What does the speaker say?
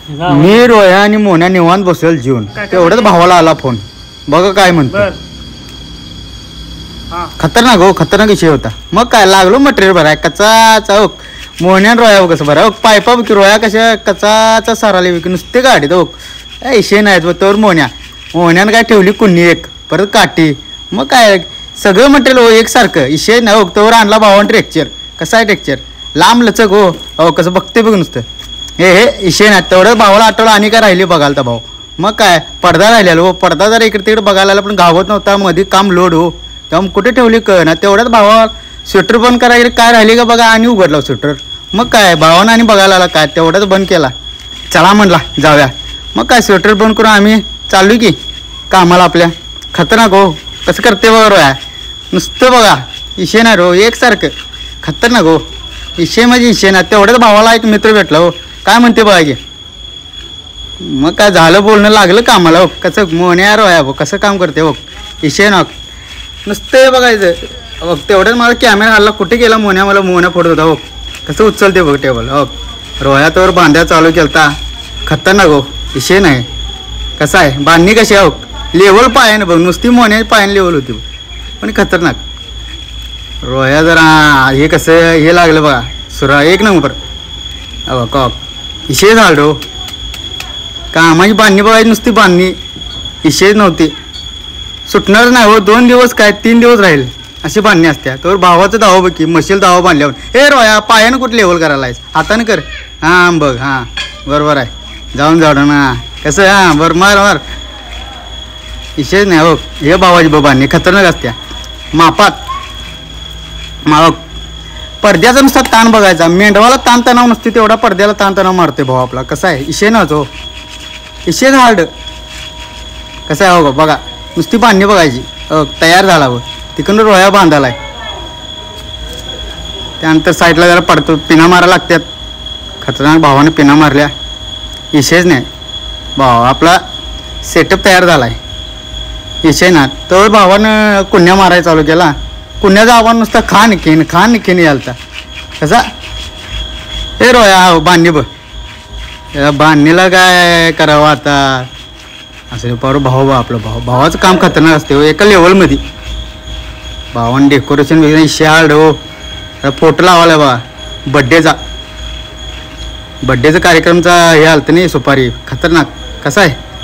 मी रोया आणि मोन्या निवांत बसेल जीवन तेवढ्याच भावाला आला फोन बघा काय म्हणतो. खतरनाक हो खतरनाक विषय होता. मग काय लागलो मटेरियल भराय कचाचा मोन्या रोया कसं भरा पायपा की रोया कशा कचाचा साराले विक नुसते गाडीत विषय नाहीत तर मोन्यानं काय ठेवली कुन्नी एक परत काठी मग काय सगळं मटेरियल एकसारखं विषय नाही तोवर आणला भावान टेक्चर कसा आहे टेक्चर लांब लचक हो कसं बघते बघ नुसतं हे विषय नाही तेवढं भावाला आठवलं आणि काय राहिली बघायला तर भाऊ. मग काय पडदा राहिलेला हो पडदा जर इकडे तिकडे बघायला पण गावत नव्हता मध्ये काम लोड हो तेव्हा कुठे ठेवली ना तेवढ्याच भावा स्वेटर बंद करायला काय राहिली का बघा आणि उघडला स्वेटर. मग काय भावानं आणि बघायला आला काय तेवढ्याच बंद केला चला म्हणला जाऊया. मग काय स्वेटर बंद करून आम्ही चालू की कामाला आपल्या खतरनाक हो कसं करते बघा रोया नुसतं बघा विषय नाही रो एकसारखं खतरनाक हो विषय म्हणजे विषय ना तेवढ्याच भावाला एक मित्र भेटला हो काय म्हणते बघा की. मग काय झालं बोलणं लागलं कामाला हो कसं मोन्या रोया हो कसं काम करते हो विषय ना नुसतं बघायचं बघ तेवढ्याच मला कॅमेरा हल्ला कुठे गेला मला मोन्या फोडत होता हो कसं उचलते बघ टेबल हो रोया तर बांध्या चालू केलता खतरनाक हो विषय नाही. कसं आहे बांधणी कशी आहे हो लेवल पायानं बघ नुसती मोन्या पायानं लेवल होती पण खतरनाक. रोया जरा हे कसं हे लागलं बघा सुरा एक नंबर कॉक विषय झालं हो कामाची बांधणी बघायची नुसती बांधणी विषय नव्हती सुटणार नाही हो 2 दिवस काय 3 दिवस राहील अशी बांधणी असत्या तर भावाचं दावा बघ की मशील दावा बांधल्यावर हे रोया पायानं कुठं लेवल करायला आहेस हातानं कर हां बघ हां बरोबर आहे जाऊन जाडं ना कसं हां बरं मार विषय नाही हो हे भावाची बांधणी खतरनाक असत्या मापात पडद्याचा नुसता ताण बघायचा मेंढवाला ताणतणाव नसते तेवढा पडद्याला ताणतणाव मारते भाऊ आपला कसा आहे विषय नव्हता हो विषय हार्ड कसं आहे हो बघा नुसती बांधणी बघायची तयार झाला व तिकडून रोया बांधायला आहे त्यानंतर साईडला जरा पडतो पिना मारा लागतात खतरनाक भावाने पिना मारल्या विषयच नाही भाव आपला सेटअप तयार झाला आहे विषय ना तर भावानं कुण्या मारायला चालू केला कुण्याचा आव्हान नुसतं खान खिन यालता कसा हे रोया बांधणी बघ बांधणीला काय करावं आता असं पारू भाऊ आपलं भावाचं काम खतरनाक असते हो एका लेवलमध्ये भावानं डेकोरेशन वगैरे शार्ड हो फोटो लावायला बा बड्डेचा कार्यक्रमचा हे आलतं नाही सुपारी खतरनाक कसा आहे